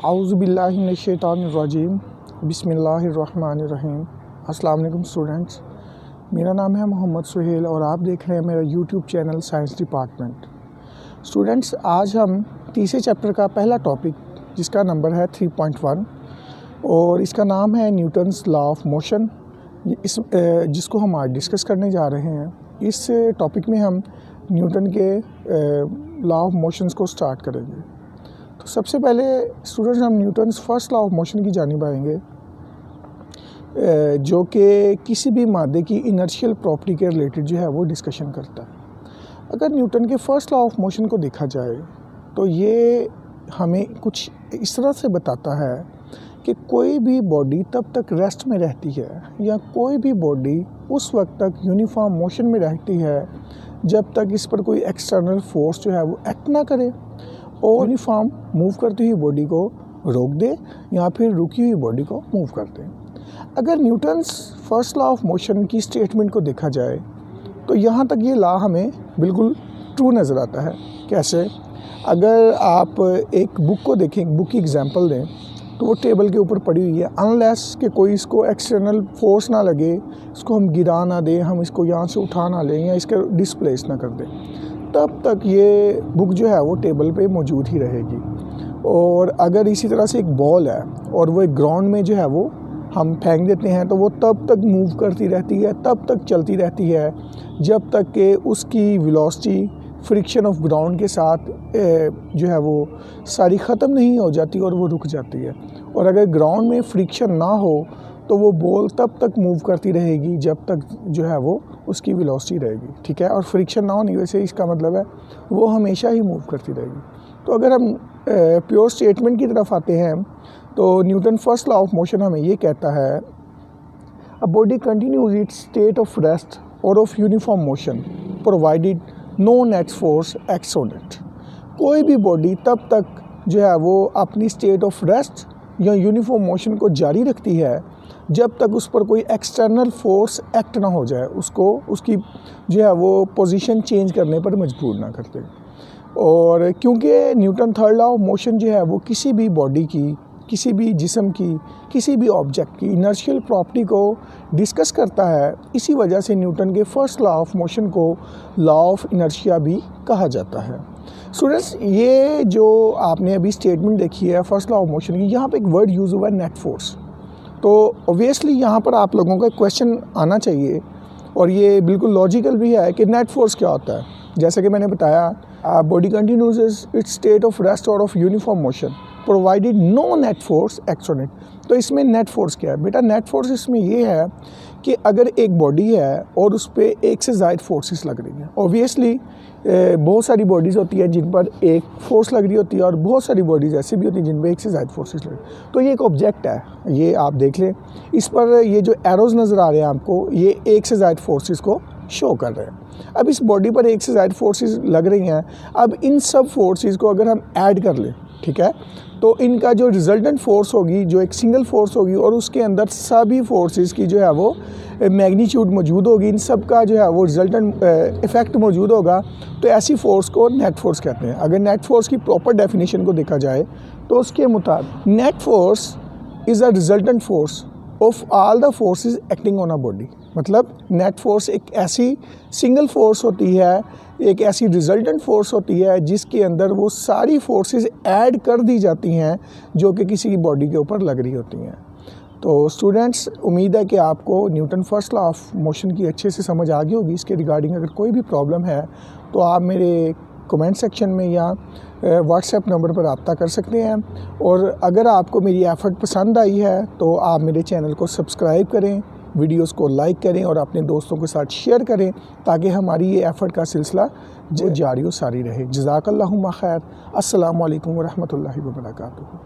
आऊज़ुबिल्लाहिमिनश्शैतानिर्रजीम बिस्मिल्लाहिर्रहमानिर्रहीम। अस्सलाम वालेकुम स्टूडेंट्स, मेरा नाम है मोहम्मद सुहेल और आप देख रहे हैं मेरा YouTube channel science department. Students, आज हम तीसरे चैप्टर का पहला टॉपिक जिसका नंबर है 3.1 और इसका नाम है न्यूटन्स लॉ ऑफ मोशन, जिसको हम आज डिस्कस करने जा रहे हैं। इस टॉपिक में हम न्यूटन के लॉ ऑफ मोशंस को स्टार्ट करेंगे। तो सबसे पहले स्टूडेंट्स हम Newton's first law of motion की जानिब आएंगे, जो कि किसी भी मादे की इनर्शियल प्रॉपर्टी के रिलेटेड जो है वो डिस्कशन करता है। अगर न्यूटन के फर्स्ट लॉ ऑफ मोशन को देखा जाए तो ये हमें कुछ इस तरह से बताता है कि कोई भी बॉडी तब तक रेस्ट में रहती है या कोई भी बॉडी उस वक्त तक यूनिफॉर्म मोशन में रहती है जब तक इस पर कोई एक्सटर्नल फोर्स जो है वो एक्ट ना करे और यूनिफॉर्म मूव करती हुई बॉडी को रोक दे या फिर रुकी हुई बॉडी को मूव कर दे। अगर Newton's first law of motion की स्टेटमेंट को देखा जाए तो यहाँ तक ये लॉ हमें बिल्कुल ट्रू नज़र आता है। कैसे? अगर आप एक बुक को देखें, बुक की एग्जांपल दें, तो वो टेबल के ऊपर पड़ी हुई है, अनलेस कि कोई इसको एक्सटर्नल फोर्स ना लगे, इसको हम गिरा ना दें, हम इसको यहाँ से उठा ना लें या इसका डिस्प्लेस ना कर दें, तब तक ये बुक जो है वो टेबल पे मौजूद ही रहेगी। और अगर इसी तरह से एक बॉल है और वो एक ग्राउंड में जो है वो हम फेंक देते हैं तो वो तब तक मूव करती रहती है, तब तक चलती रहती है जब तक कि उसकी वेलोसिटी फ्रिक्शन ऑफ ग्राउंड के साथ जो है वो सारी ख़त्म नहीं हो जाती और वो रुक जाती है। और अगर ग्राउंड में फ्रिक्शन ना हो तो वो बॉल तब तक मूव करती रहेगी जब तक जो है वो उसकी वेलोसिटी रहेगी, ठीक है। और फ्रिक्शन ना होने की वजह से इसका मतलब है वो हमेशा ही मूव करती रहेगी। तो अगर हम प्योर स्टेटमेंट की तरफ आते हैं तो Newton first law of motion हमें ये कहता है, a body continues its state of rest और of uniform motion provided no net force acts on it. कोई भी बॉडी तब तक जो है वो अपनी स्टेट ऑफ रेस्ट या यूनिफॉर्म मोशन को जारी रखती है जब तक उस पर कोई एक्सटर्नल फोर्स एक्ट ना हो जाए, उसको उसकी जो है वो पोजीशन चेंज करने पर मजबूर ना कर दे। और क्योंकि Newton third law of motion जो है वो किसी भी बॉडी की, किसी भी जिस्म की, किसी भी ऑब्जेक्ट की इनर्शियल प्रॉपर्टी को डिस्कस करता है, इसी वजह से न्यूटन के फर्स्ट लॉ ऑफ मोशन को लॉ ऑफ इनर्शिया भी कहा जाता है। स्टूडेंट्स, ये जो आपने अभी स्टेटमेंट देखी है फर्स्ट लॉ ऑफ मोशन की, यहाँ पे एक वर्ड यूज़ हुआ है नेट फोर्स। तो ऑब्वियसली यहाँ पर आप लोगों का क्वेश्चन आना चाहिए और ये बिल्कुल लॉजिकल भी है कि नेट फोर्स क्या होता है। जैसे कि मैंने बताया, body continues its state of rest और of uniform motion provided no net force acts on it. तो इसमें नेट फोर्स क्या है बेटा? नेट फोर्स इसमें ये है कि अगर एक बॉडी है और उस पर एक से ज़ायद फोर्सेस लग रही हैं, ऑब्वियसली बहुत सारी बॉडीज़ होती हैं जिन पर एक फोर्स लग रही होती है और बहुत सारी बॉडीज़ ऐसी भी होती हैं जिन पर एक से ज़ायद फोर्सेस लग रही हैं। तो ये एक ऑब्जेक्ट है, ये आप देख लें, इस पर ये जो एरोज़ नज़र आ रहे हैं आपको, ये एक से ज़ायद फोर्सेस को शो कर रहे हैं। अब इस बॉडी पर एक से ज़ायद फोर्सेस लग रही हैं, अब इन सब फोर्सेस को अगर हम ऐड कर लें, ठीक है, तो इनका जो रिजल्टेंट फोर्स होगी, जो एक सिंगल फोर्स होगी और उसके अंदर सभी फोर्सेस की जो है वो मैग्नीट्यूड मौजूद होगी, इन सब का जो है वो रिजल्टेंट इफेक्ट मौजूद होगा, तो ऐसी फोर्स को नेट फोर्स कहते हैं। अगर नेट फोर्स की प्रॉपर डेफिनेशन को देखा जाए तो उसके मुताबिक net force is a resultant force of all the forces acting on a body. मतलब नेट फोर्स एक ऐसी सिंगल फोर्स होती है, एक ऐसी रिजल्टेंट फोर्स होती है जिसके अंदर वो सारी फोर्सेस ऐड कर दी जाती हैं जो कि किसी की बॉडी के ऊपर लग रही होती हैं। तो स्टूडेंट्स, उम्मीद है कि आपको Newton first law of motion की अच्छे से समझ आ गई होगी। इसके रिगार्डिंग अगर कोई भी प्रॉब्लम है तो आप मेरे कमेंट सेक्शन में या व्हाट्सएप नंबर पर रब्ता कर सकते हैं। और अगर आपको मेरी एफ़र्ट पसंद आई है तो आप मेरे चैनल को सब्सक्राइब करें, वीडियोस को लाइक करें और अपने दोस्तों के साथ शेयर करें ताकि हमारी ये एफ़र्ट का सिलसिला जारी व सारी रहे। जज़ाकल्लाहु खैर। अस्सलामु अलैकुम व रहमतुल्लाहि व बरकातुहू।